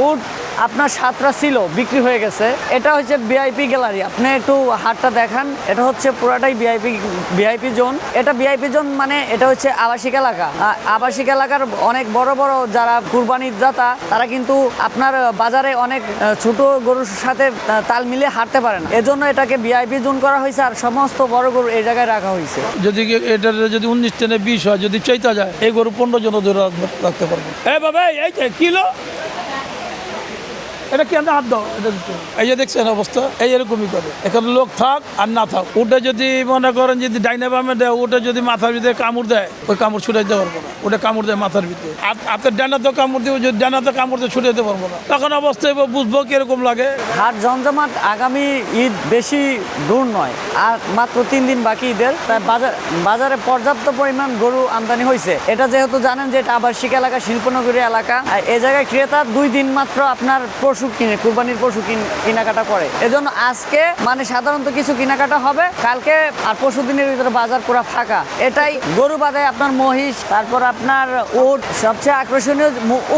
উট আপনার 7টা ছিল, বিক্রি হয়ে গেছে। এটা হচ্ছে ভিআইপি গ্যালারি। আপনি একটু হাটটা দেখান। এটা হচ্ছে পুরাটাই ভিআইপি জোন। এটা ভিআইপি জোন মানে এটা হচ্ছে আবাসিক এলাকা। আবাসিক এলাকার অনেক বড় বড় যারা কুরবানির দাতা তারা কিন্তু আপনার বাজারে অনেক ছোট গরুর সাথে তাল মিলিয়ে হাঁটতে পারে না, এজন্য এটাকে ভিআইপি জোন করা হয়েছে। আর সমস্ত বড় গরু এই জায়গায় রাখা হয়েছে। যদি এটার যদি 19 থেকে 20 হয়, যদি চাইতে যায় এই গরু 15 জন ধরে রাখতে পারবো। বাবা এই কিলো এটা কি আমরা হাত দাও, এই যে দেখছেন অবস্থা এই এরকমই করে। এখানে লোক থাক আর না থাক, ওটা যদি মনে করেন যদি ডাইনে বামে দেয়, ওটা যদি মাথার ভিতরে কামড় দেয়, ওই কামড় ছুটে দিতে পারবো না। ওটা কামড় দেয় মাথার ভিতরে, হাতের ডানাতে কামড় দিয়ে যদি ডানাতে কামড় দিয়ে ছুটে দিতে পারবো না। তখন অবস্থায় বুঝবো কিরকম লাগে। হাট জমজমাট। আগামী ঈদ বেশি দূর নয়, আর মাত্র 3 দিন বাকি ঈদের। তাই বাজারে পর্যাপ্ত পরিমাণ গরু আমদানি হয়েছে। এটা যেহেতু জানেন যে এটা আবাসিক এলাকা, শিল্পনগরী এলাকা, এ জায়গায় ক্রেতা 2 দিন মাত্র আপনার পশু কিনে, কুরবানির পশু কেনাকাটা করে। এজন্য আজকে মানে সাধারণত কিছু কেনাকাটা হবে, কালকে আর পরশু দিনের ভিতরে বাজার পুরো ফাঁকা। এটাই গরু বাদে আপনার মহিষ, তারপর আপনার উট, সবচেয়ে আকর্ষণীয়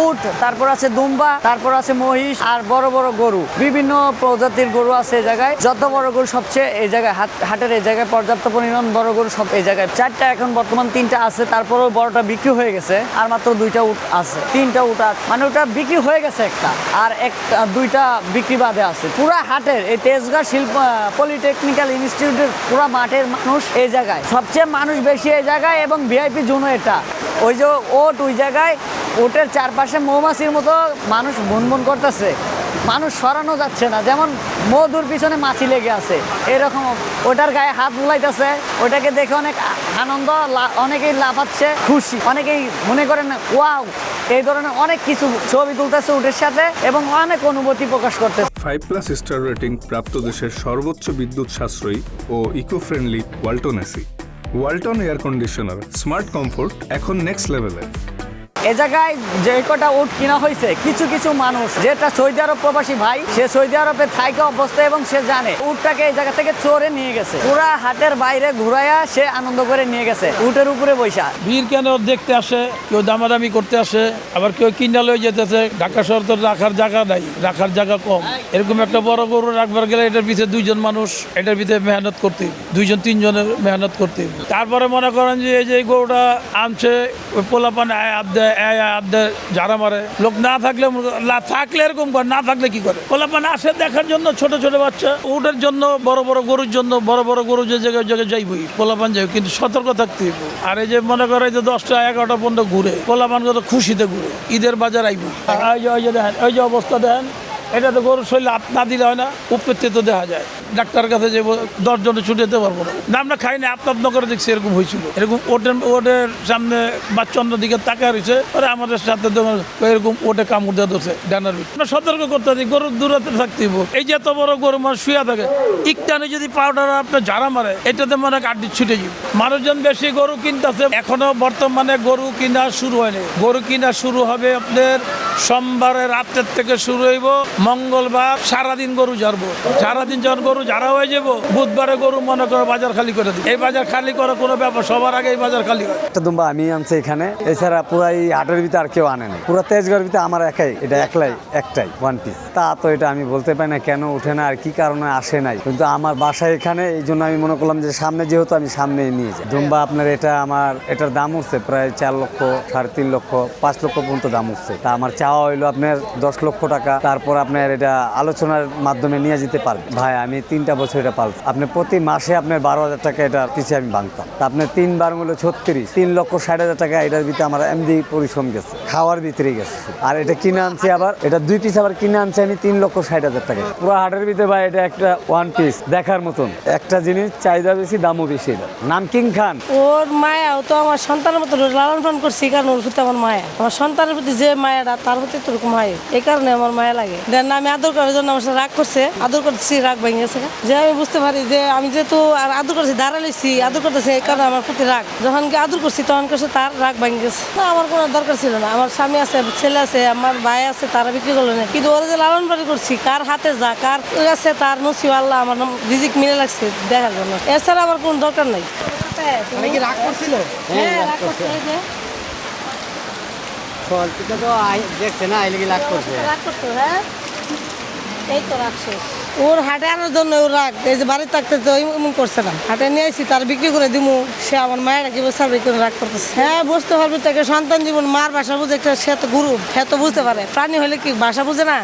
উট, তারপর আছে দুম্বা, তারপর আছে মহিষ, আর বড় বড় গরু, বিভিন্ন প্রজাতির গরু আছে এই জায়গায়। যত বড় গরু সবচেয়ে এই জায়গায় হাটের এই জায়গায় পর্যাপ্ত পরিমাণ বড় গরু সব এই জায়গায়। 4টা এখন বর্তমান 3টা আছে, তারপরেও বড়টা বিক্রি হয়ে গেছে। আর মাত্র 2টা উট আছে, 3টা উট মানে ওটা বিক্রি হয়ে গেছে একটা, আর 2টা বিক্রি বাদে আছে। পুরা হাটের এই তেজগাঁ পলিটেকনিক্যাল ইনস্টিটিউটের পুরা মাঠের মানুষ এই জায়গায়, সবচেয়ে মানুষ বেশি এই জায়গায়, এবং ভিআইপি জোনও এটা। ওই যে ওট, ওই জায়গায় ওটের চারপাশে মৌমাছির মতো মানুষ ভুনভুন করতেছে, মানুষ সরানো যাচ্ছে না, যেমন মধুর পিছনে মাছি লেগে আছে এরকম। ওটার গায়ে হাত বুলাইতেছে, ওটাকে দেখে অনেক আনন্দ, অনেকেই লাফাচ্ছে, খুশি, অনেকেই মনে করেন ওয়াও, এই ধরনের অনেক কিছু ছবি তুলতেছে উটের সাথে, এবং অনেক অনুভূতি প্রকাশ করতেছে। 5+ স্টার রেটিং প্রাপ্ত দেশের সর্বোচ্চ বিদ্যুৎ সাশ্রয়ী ও eco friendly Walton AC. Walton air conditioner, smart comfort এখন নেক্সট লেভেলে। এ জায়গায় যে কটা উট কিনা হয়েছে, কিছু কিছু মানুষ, যেটা সৌদি আরব প্রবাসী ভাই, সে সৌদি আরবে থাকা অবস্থা এবং সে জানে উটটাকে এই জায়গা থেকে চোরে নিয়ে গেছে, পুরা হাটের বাইরে ঘুরাইয়া সে আনন্দ করে নিয়ে গেছে উটের উপরে বৈশা। ভিড় কেন দেখতে আসে, কেউ দামাদামি করতে আসে, আবার কেউ কিনা লয়ে যেতেছে। ঢাকা শহর তো রাখার জায়গা নাই, রাখার জায়গা কম। এরকম একটা বড় গরু রাখবার গেলে এটার পিছিয়ে 2জন মানুষ, এটার ভিতরে মেহনত করতে, 2-3 জনের মেহনত করতে। তারপরে মনে করেন যে এই যে গরুটা আনছে, ওই পোলাপানে হাত দেয়, যারা মারে। লোক না থাকলে এরকম করে, না থাকলে কি করে? পোলাপান আসে দেখার জন্য, ছোট ছোট বাচ্চা উটের জন্য, বড় বড় গরুর জন্য, বড় বড় গরু যে জায়গায় যাইবই, পোলাপান যাই, কিন্তু সতর্ক থাকতে হইব। আর এই যে মনে করে যে 10টা 11টা পর্যন্ত ঘুরে, পোলাপান কত খুশিতে ঘুরে, ঈদের বাজার আইব। ওই যে দেখেন, ওই যে অবস্থা দেখেন, এটা তো গরুর শরীরে হাত না দিলে হয় না, উপেতে তো দেখা যায়। ডাক্তার কাছে যে 10 জনে ছুটে যেতে পারবো না। আমরা খাই না, আপনার করে দেখছি এরকম হয়েছিল। এরকম ওটের সামনে বাচ্চা দিকে তাকায় রয়েছে, পরে আমাদের সাথে এরকম ওটে কামড় দেওয়া ধরছে ডানার ভিতরে। আমরা সতর্ক করতে হবে, গরুর দূরত্বে থাকতে হইব। এই যে এত বড় গরু মানুষ শুয়ে থাকে, ইকটানে যদি পাউডার আপনার ঝাড়া মারে, এটাতে মনে আড্ডি ছুটে যাবে। মানুষজন বেশি গরু কিনতেছে, এখনো বর্তমানে গরু কিনা শুরু হয়নি। গরু কিনা শুরু হবে আপনার সোমবারের রাতের থেকে শুরু হইব, মঙ্গলবার সারাদিন গরু ঝাড়বো। সারাদিন যখন গরু ঝাড়া হয়ে যাবো, বুধবারে গরু মনে করো বাজার খালি করে দিই। এই বাজার খালি করা কোনো ব্যাপার, সবার আগে এই বাজার খালি হয়। একটা দুম্বা আমি আনছি এখানে, এছাড়া পুরো এই হাটের ভিতরে আর কেউ আনে না। পুরো তেজগাঁর ভিতরে আমার একাই, এটা একটাই 1 পিস। তা তো এটা আমি বলতে পারি না কেন উঠে না আর কি কারণে আসে নাই, কিন্তু আমার বাসায় এখানে, এই জন্য আমি মনে করলাম যে সামনে, যেহেতু আমি সামনে নিয়ে যাই। দুম্বা আপনার এটার দাম উঠছে প্রায় 4 লক্ষ, 3.5 লক্ষ, 5 লক্ষ পর্যন্ত দাম উঠছে। তা আমার চাওয়া হইলো আপনার 10 লক্ষ টাকা। তারপর আপনার এটা আলোচনার মাধ্যমে নিয়ে যেতে পারবেন। ভাই আমি 3টা বছর এটা পালছি। আপনি প্রতি মাসে আপনার 12,000 টাকা এটা পিছিয়ে আমি ভাঙতাম। তা আপনার 3 বার মূল্য 36, 3,60,000 টাকা এটার ভিতরে আমার এমডি পরিশ্রম গেছে, খাওয়ার ভিতরে গেছে। আর এটা কিনে আনছি আবার, এটা 2 পিস আবার কিনে আনছি আমি 3,60,000 টাকা। পুরো হাটের ভিতরে ভাই এটা একটা 1 পিস দেখার মতন একটা জিনিস, চাহিদা বেশি, দামও বেশি। এটা নাম কিং খান। ওর মায়া তো আমার সন্তানের মতো লালন পালন করছি, কারণ ওর প্রতি আমার মায়া, আমার সন্তানের প্রতি যে মায়াটা তার প্রতি তো এরকম হয়, এই কারণে আমার মায়া লাগে। দেন আমি আদর করার জন্য আমার সাথে রাগ করছে, আদর করতেছি, রাগ ভেঙে গেছে। যে আমি বুঝতে পারি যে আমি যেহেতু আর আদর করছি, দাঁড়ালেছি, আদর করতেছি, এই কারণে আমার প্রতি রাগ। যখন কি আদর করছি তখন করছে তার রাগ ভেঙে গেছে। না, আমার কোনো দরকার ছিল না। আমার স্বামী আছে, ছেলে আছে, আমার ভাই আছে, তারা বিক্রি করলো না। কিন্তু ওরা যে লালন পালন করছি, কার হাতে যা, কার আছে তার নসিব, আল্লাহ আমার রিজিক মিলে লাগছে দেখার জন্য, এছাড়া আমার কোনো দরকার নাই। রাগ করছিল? হ্যাঁ, রাগ করছে। এটা তো দেখছে না এই রাগ করছে। রাগ করতো, হ্যাঁ এই তো রাগ শেষ। ওর হাটে আনার জন্য ওর রাগ, এই যে বাড়িতে থাকতে তো এমন করছে না। হাটে নিয়ে আসি তার বিক্রি করে দিমু, সে আমার মায়েরা কি সার্ভে করে রাগ করতেছে। হ্যাঁ বুঝতে পারবে, তাকে সন্তান জীবন মার ভাষা বুঝে একটা, সে তো গুরু, সে তো বুঝতে পারে। প্রাণী হলে কি ভাষা বুঝে না?